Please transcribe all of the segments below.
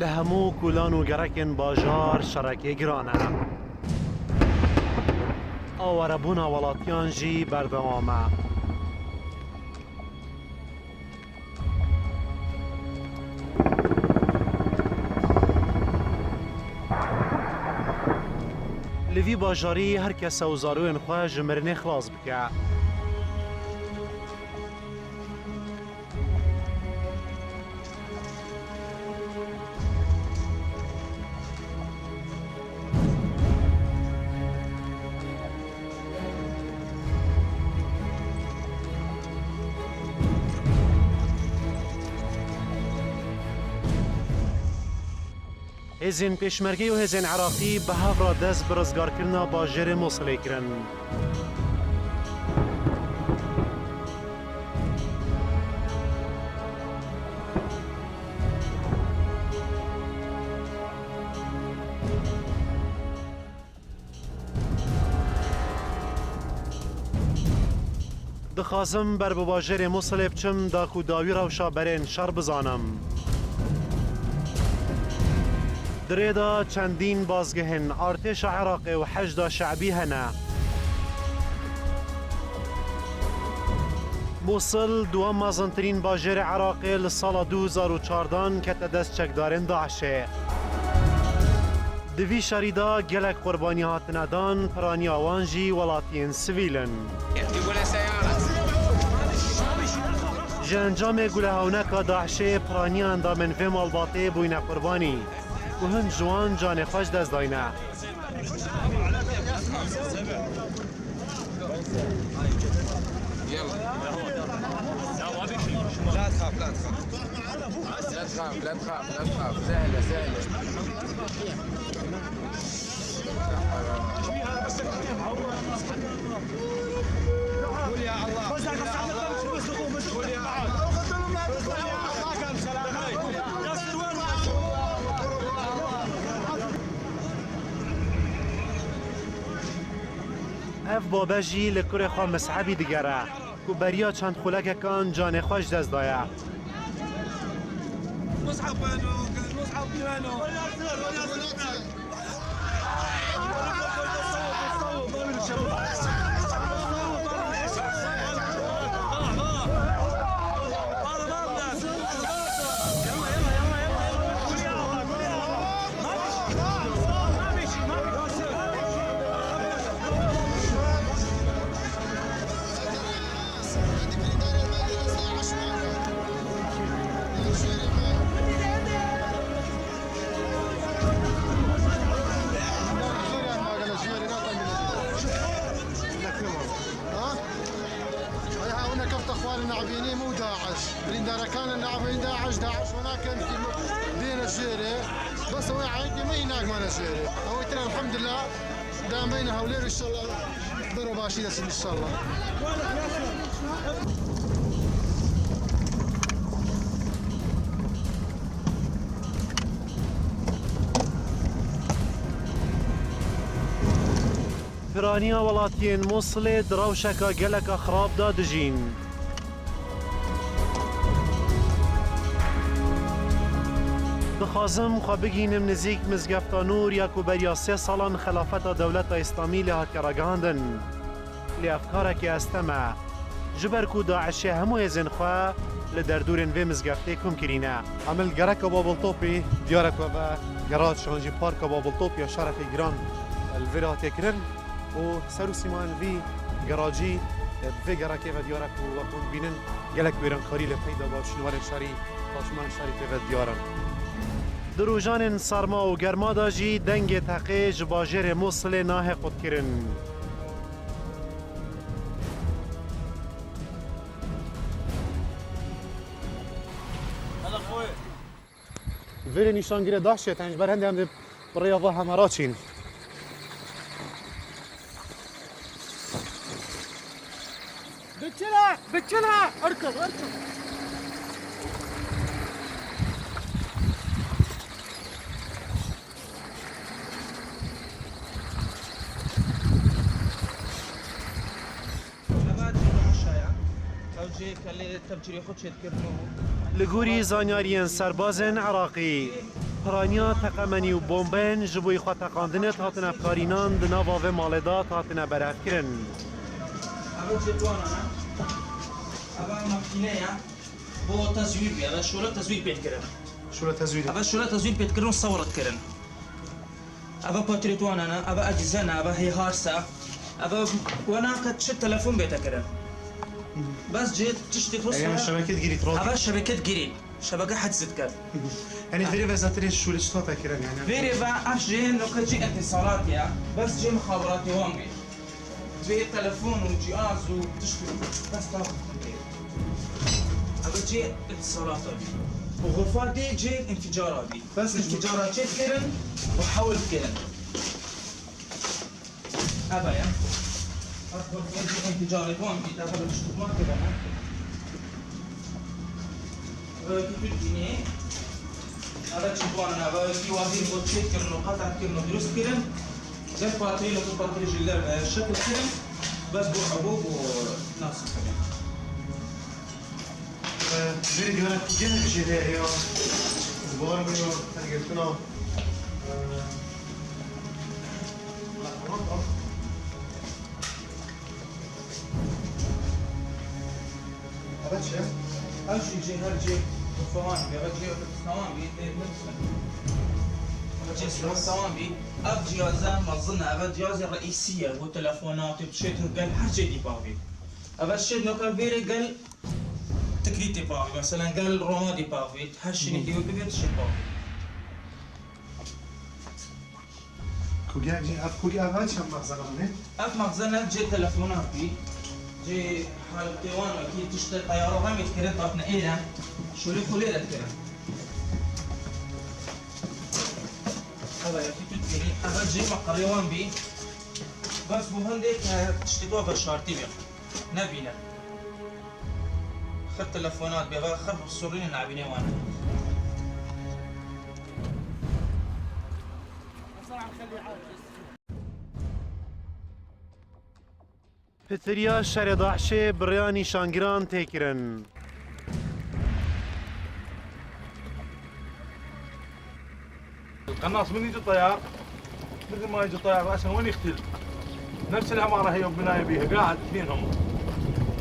لهمو کولان و گرکن باجار شرکه گرانه آوربونا ولاتیان جی بردوامه لوی باجاری هر کس و زاروین خواه جمرنه خلاص بکه هزین پیشمرگی و هزین عراقی به هفرا دست برزگار کرنا باجر موصله کرن. دخوازم بر باجر موصله بچم دا کو داوی روشا برین شر بزانم. دريدا چندین بازگهن ارتش عراقی و حشد شعبی هنه موصل دوام مازنترین باجر عراقی لسال 2014 که تدست چکدارن داعشه دوی شریدا گلک قربانی هاتندان پرانی آوانجی ولاتین سویلن جنجام گله هونکا داعشه پرانیان دا منفه مالباطه بوین قربانی و هند جوان جان خوش دست داینه لا تخاف لا تخاف لا تخاف لا تخاف سهلة سهلة قول يا الله قول يا الله اف بابا جی لکور خواه مسحبی دیگره که بریا چند خلک کان جان خوش دست دایه مصحف وينه؟ مصحف وينه؟ النعبيني مو داعش بلندارا كان النعبين داعش ولكن بين الجيري بس هو عندي ما هناك ما الجيري هو ترى الحمد لله دامينا هولير ان شاء الله ضرب باشي ان شاء الله فرانیا ولاتین موصله دروشکا گلکا خراب دادجین دخوازم خواه بگینم نزیک مزگفتانور یا که بریا 3 سالان خلافت دولت اسلامی لحات کرگاندن لی افکارکی استمه جبر که داعشی همو ازن خواه لدردورن و مزگفته کم کرینه عمل گرک بابل توپی دیارک و گراد شانجی پارک بابل توپی یا شرف گران الویرات کرن و سرو سیمان وی گراجی و گرکی و دیارک و وقون بینن گلک بیران کاری لپیدا با شنوار شاری خاشمان شاری و دیارن دروژان سرما و گرما داجی دنگ تقیج باجر موصل ناه خود کرن ویری نشانگیره داشته تنج برهنده هم ریاضه همراچین بتشلها اركض لگوری زانیارین سربازن عراقی پرانیا تقمنی و بومبین جبوی خوا تقاندنت هاتنه بکارینان دناوا و مالدات هاتنه برهف کرن. اول جدوانا اول ماكينه بو تزوير بي اول شوله تزوير بيت كرن شو تزويد؟ اول شوله تزوير بيت كرن صورت كرن اول باتريتوانا انا اول اجزانا اول هي هارسا اول وانا كنت تليفون بيت كرن بس جيت تشتي يعني فلوسها الشبكات جريت روح. اول شبكه جرين شبكه حجزت كرن يعني فيري فازاتريش شو لشتوتا كيران يعني. فيري بقى جي انه كتجي اتصالات يا بس جي مخابراتي هون بي جي تليفون وجهاز وتشتري بس تاخذ أبى جي اتصالات بي وغرفات دي جي انفجارات بي بس انفجارات جيت كيرن وحول كيرن أبى يا أكبر جي انفجارات هون بي تاخذ تشتري ما كذا كيف تجيني هذا جدوان هذا في وزير بوتشيت كرنو قطع كرنو دروس كرن زي باتري لو باتري جلر شكل كرن بس بو حبوب وناس كرن فيري جانا جانا بجداري يا زبار بيو تنقلتنا أبتش أمشي جي هرجي ثواني بيجي ثواني بيجي ثواني أب جهازه مظنة أب جهازه الرئيسية والتلفونات وبشيته قال حاجة دي باوي أب الشيء إنه كان فيري قال تكريتي باوي مثلا قال رمادي باوي هالشيء اللي هو بيجي شيء باوي كوجا جي أب كوجا أبتش هم مخزنه أب مخزنة جي تلفونات بي جي حال تيوان أكيد تشتري طيارة هم يتكرر طافنا إيران شو اللي خليه تذكره هذا يكيد تدري هذا جي مقريوان بي بس مهندك تشتكوا في الشارتي بيا نبينا خد تلفونات بيا خد السورين نعبيني وانا پتریا شر داعشه بریانی شانگران تکرن. القناص من يجي الطيار مثل ما يجي الطيار راسا وين يختل نفس العماره هي وبنايه بيها قاعد اثنينهم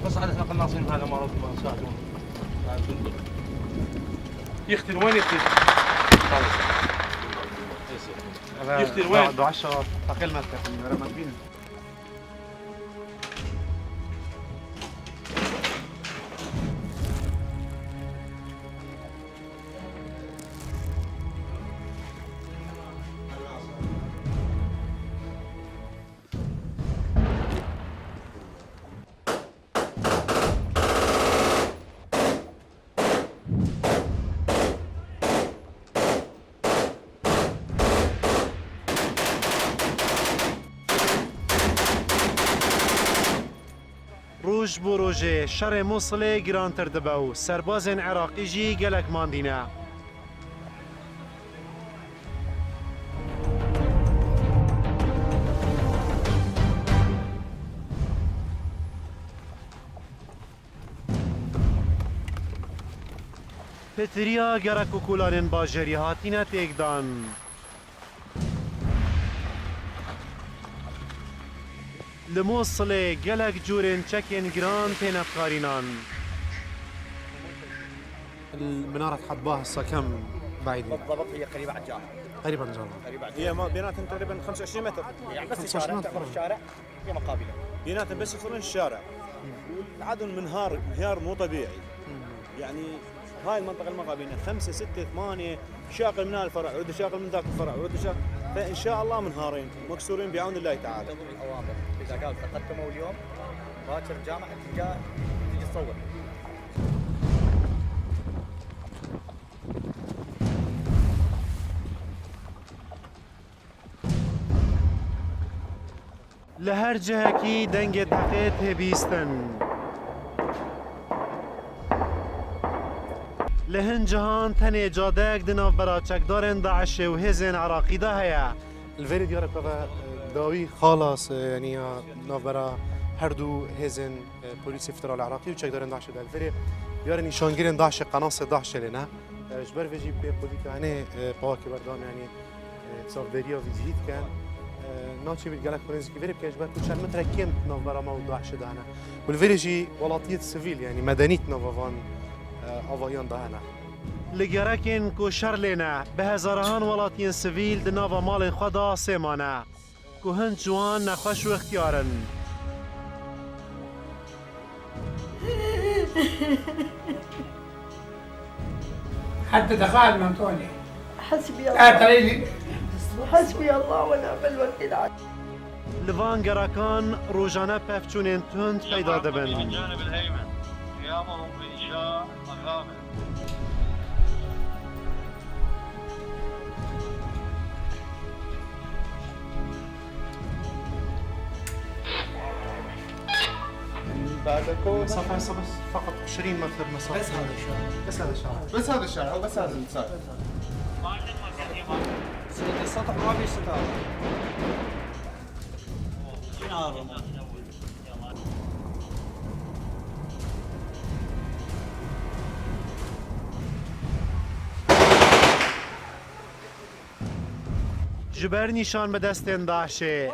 بس عاد احنا قناصين بهذا العماره ما ساكنون قاعد بندق يختل وين يختل؟ يختل وين؟ دو 10 أقل ما تكفي رمضان. روج بو روجه شر موصله گران تردبو سربازن عراقی جی گلک ماندینه. پتریا گرک و کولانن باجری هاتینه تیگدان. لموصله جلك جورين تشكين جران تينا بقارينان. المنارة حباه هسه كم بعيدة؟ بالضبط هي قريبة على الجامعة. قريبا ان شاء الله. هي ما بيناتهم تقريبا 25 متر. يعني بس الشارع تعتبر الشارع هي مقابله. بيناتهم بس يوصلون الشارع. والعدد منهار انهيار مو طبيعي. يعني هاي المنطقة المقابلة 5 6 8 شاغل من هذا الفرع ورد شاغل من ذاك الفرع ورد شاغل فإن شاء الله منهارين مكسورين بعون الله تعالى. الأوامر إذا قال تقدموا اليوم باكر الجامعة تجي تصور. لهر جهكي دنگ دقيت هبيستن لهن جهان تنه جادك دناف برا چكدارن داعش وهزن عراقي ده هيا الفيري ديارك بقى داوي خالص يعني ناف برا هردو هزن بوليس افتراء العراقي وچكدارن داعش ده الفيري ديارن نشانگيرن داعش قناص داعش لنا جبر فيجي بوليك هنا باكي بردان يعني تصفدريا في جديد كان ناتشي بالجلاك فرنسي كبير بكاش بقى كل شيء متركمت نوفرا موضوع شدانا والفيليجي ولاتية سيفيل يعني مدنية نوفان أفايان دهنا لجراكن كوشر لنا بهزارهان ولاتين سيفيل دنافا مال خدا سيمانا كهن جوان نخوش واختيارن حتى دخل منطوني حسبي لا الله تريني حسبي الله ونعم الوكيل عليه. لفان جراكان روجانا بافچونين تهند پیدا دبن الجانب الأيمن قيامهم بإنشاء مقابر مسافة بس فقط 20 متر مسافة بس هذا الشارع بس هذا الشارع بس هذا الشارع وبس هذا المسار السطح ما في ستار جبر نشان به دستن داشه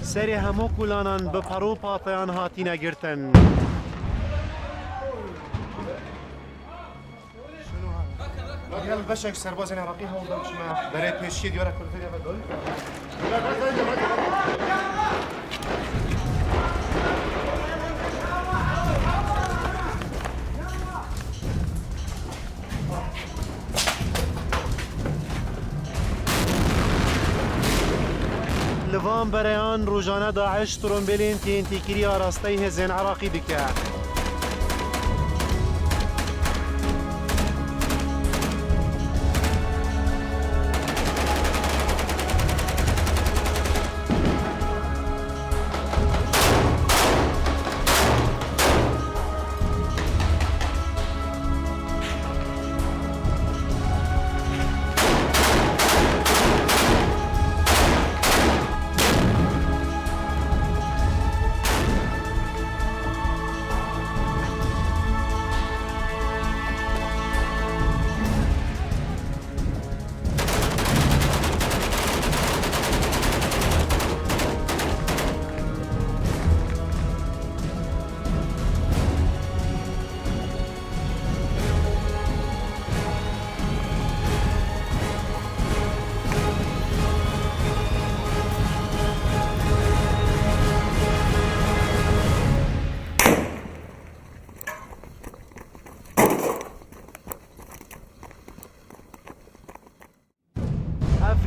سری همو کلانان به پرو پاپیان هاتی نگرتن يلا بشك سرباز العراقي هو ضمش ما بريت مشي ديورا كل فيديو بدول لفان بريان روجانا داعش ترومبيلين تينتي كريا راستي هزين عراقي بكا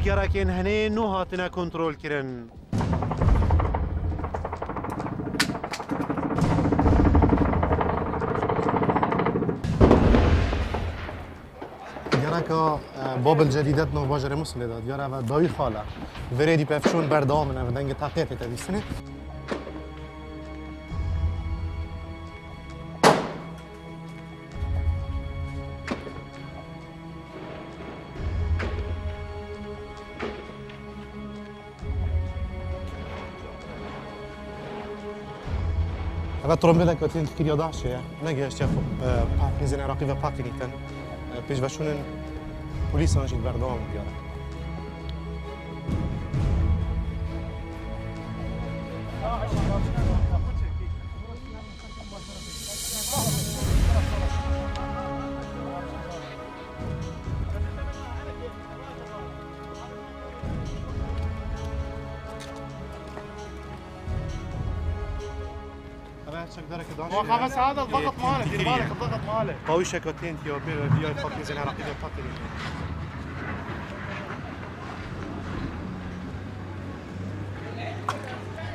گراکن هنه نو هاتنه کنترل کرن گراکا باب الجديدات نو باجر مسلی داد گرا و دایی خاله وریدی پفشون بردامنه و دنگ تحقیق تبیسنه و ترومبیل کاتین تکیری داشته نگه اشتیاق پاکیزن عراقی و پاکی نیتن پیش بشونن پلیس آنجید بردام بیاره خلاص هذا الضغط ماله دير بالك الضغط ماله قوي شكوتين تيو بيو فاكيزن عراقي و پاکی نیتن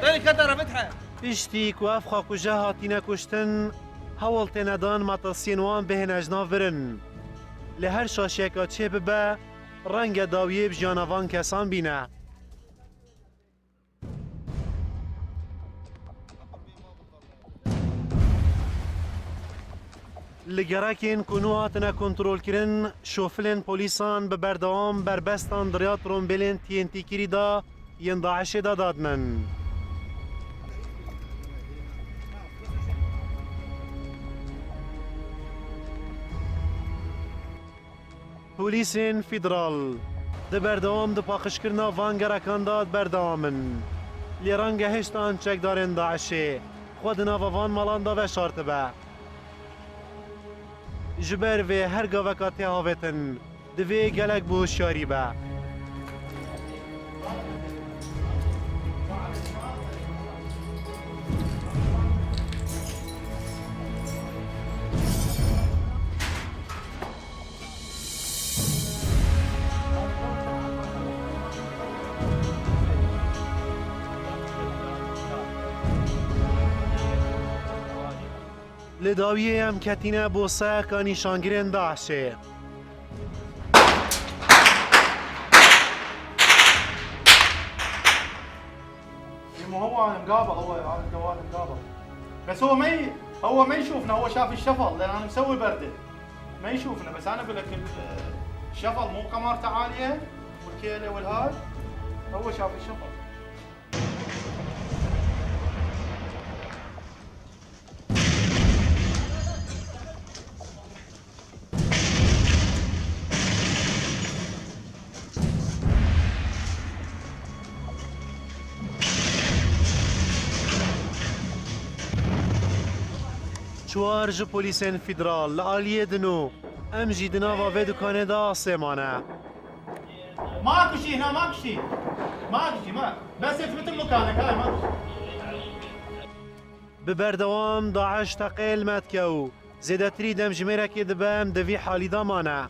تاني كتره فتحه اشتیک و افخا کجا هاتینه کشتن هول تندان مطاسینوان بهن اجناف برن لهر شاشیکا چه ببه رنگ داویه بجانوان کسان بینه لگراکین کنو هاتنه کنترول کرن شوفلن پولیسان به بردوام بربستان دریات رومبلین تینتی کری دا ین داعش دا دادنن پولیسین فیدرال ده بردوام ده پاخشکرنا وانگرکان داد بردوامن لیران گهشتان چکدارن داعشه خود ناوا وان مالان دا و شارت به جبر و هر گاوکاتی هاوتن دوی گلک بو شاری به لداویه هم کتینه بو ساقا نیشانگیرن داعشه ما هو مقابل هو الجوال مقابل بس هو ما يشوفنا هو شاف الشفل لان انا مسوي برده ما يشوفنا بس انا اقول لك الشفل مو قمرته عاليه والكيله والهاي هو شاف الشفل چوار جو پولیسین فیدرال لآلیه دنو ام جی دناوا و دکانه دا آسمانه ماكو شيء هنا ماكو شيء ما بس اثبت مكانك هاي ماكو شيء ببردوام داعش تقیل مد که زیده تری دم جمیره که دبم دوی حالی دامانه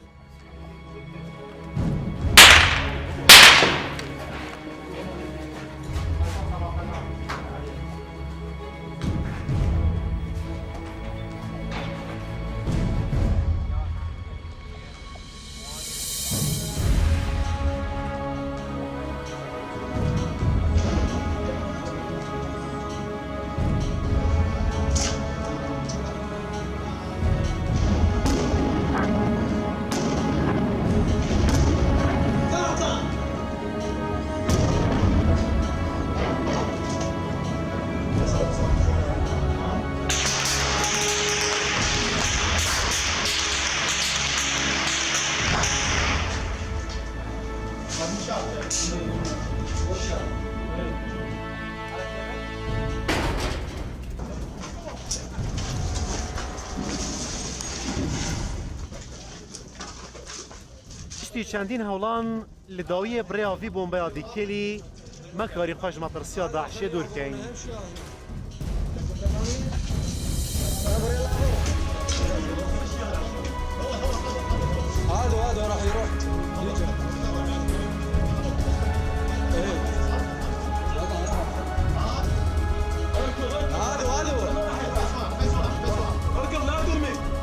پشتی چندین هولان لداوی بریاوی بومبیا دیکلی مکاری خوش مطرسیا داعشه دور کن هذا راح يروح يجي هذا اركض لا ترمي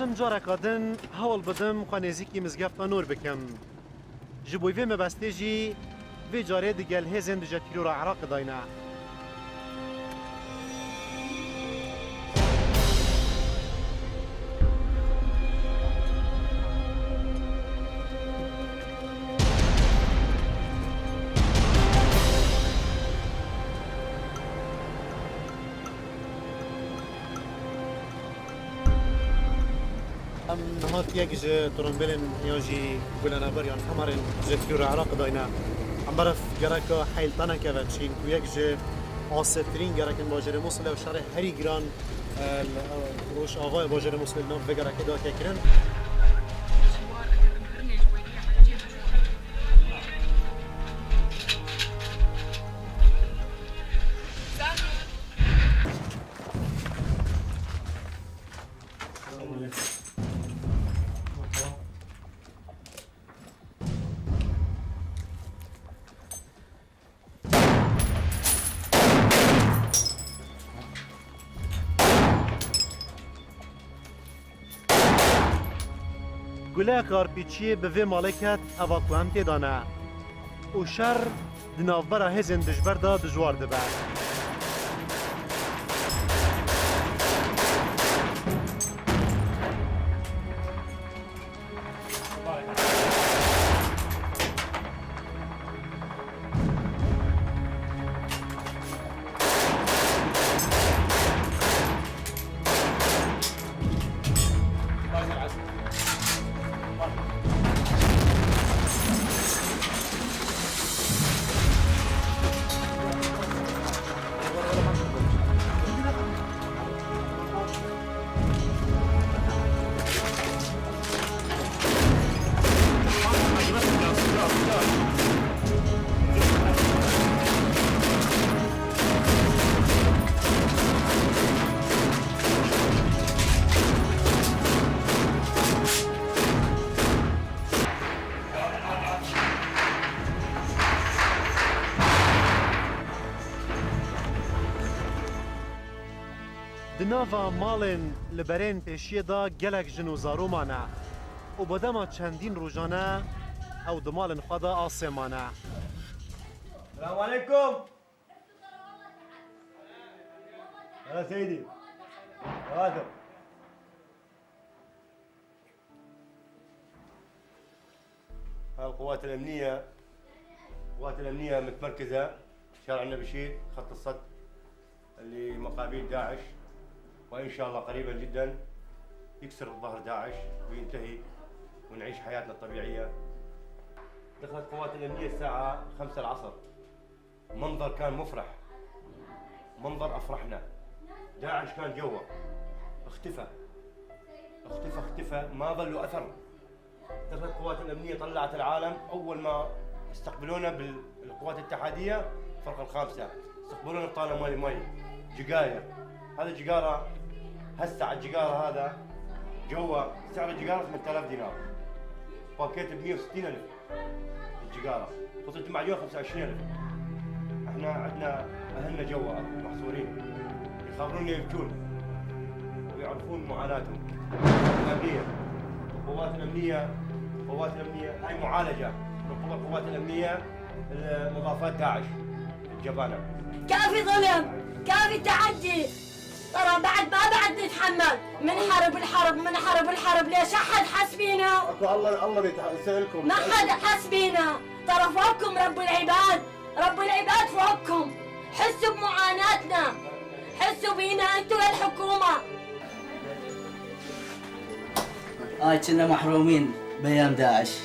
زم جارا کادن هول بدم خانزیکی مزگفتا نور بکم جبوی وی مبسته جی وی جاره دیگل هزن دجا تیرور عراق داینا هات یک جه ترنبلن یاجی بلنا بریان همارن جه تیور عراق داینا هم برف گرک حیل تنه که وچین و یک جه آسترین گرک باجر موصل و شهر هری گران روش آقای باجر موصل نام به گرک دا که کرن گله کارپیچی به وی مالکت اواکوام تیدانه و شر دنافبرا هزین دجبر دا دجوار دبه. دناوا مالن لبرین پیشیه دا گلک جنو زارومانه و بدما چندین روزانه او دمالن خدا آسمانه. السلام عليكم. يا سيدي هذا القوات الأمنية متمركزة شارع النبي شيد خط الصد اللي مقابل داعش، وإن شاء الله قريبا جدا يكسر ظهر داعش وينتهي ونعيش حياتنا الطبيعية. دخلت قوات الأمنية الساعة 5 العصر، منظر كان مفرح، منظر أفرحنا. داعش كان جوا، اختفى ما ظلوا أثر. دخلت قوات الأمنية طلعت العالم. أول ما استقبلونا بالقوات الاتحادية فرق الخامسة استقبلونا بطالة مي جقاير. هذا جقارة هسه على الجقارة هذا جوا سعر الجقارة 8000 دينار، باكيت ب 160,000 الجقارة، فصلت معجون 25,000. احنا عندنا اهلنا جوا محصورين يخبرون يبكون ويعرفون معاناتهم. القوات الأمنية هاي معالجة من قبل القوات الأمنية مضافات داعش الجبانة. كافي ظلم، كافي تعدي، ترى بعد نتحمل من حرب ليش احد حس بينا؟ الله يسألكم، ما حد حس بينا، ترى فوقكم رب العباد فوقكم. حسوا بمعاناتنا، حسوا بينا انتوا للحكومة. كنا محرومين بأيام داعش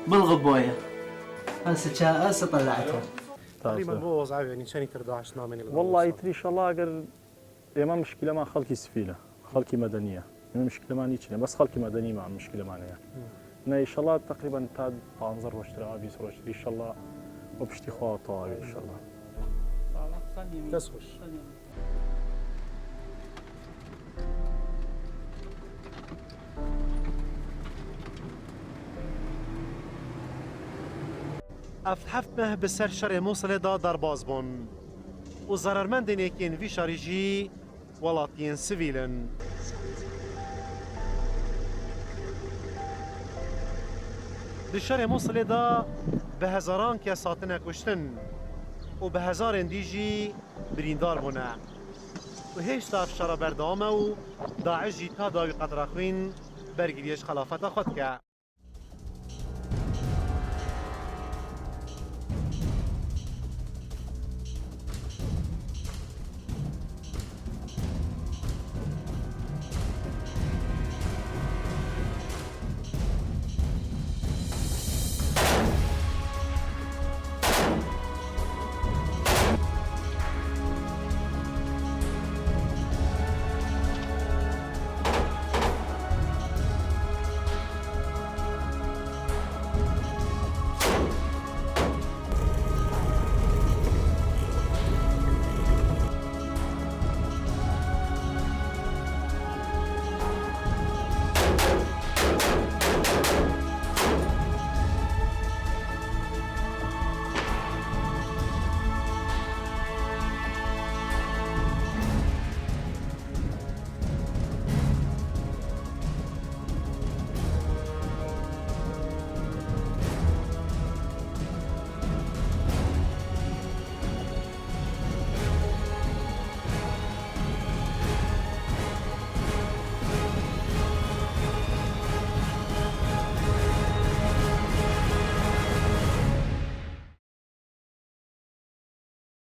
بالغبوية، هسه طلعتها. تقريبا هو صعب يعني شان يترداعش نامين والله يتري ان شاء الله اگر ما مشكله ما خلقي سفيله خلقي مدنيه ما مشكله ما نيجي بس خلقي مدنيه ما مشكله معنا يعني ان شاء الله تقريبا تاد بانظر واشتري ابي سروش ان شاء الله وبشتي خواطه ان شاء الله تسوش. افتحفمه بسر شر موصل دا درباز بون و ضررمندن یکین وی شاریجی ولاتین سویلن. در شر موصل دا به هزاران کساتن کشتن و به هزاران دیجی بریندار بونه و هیچ تاف شر بردامه و داعش جی تا داوی قدر خوین برگریش خلافت خود که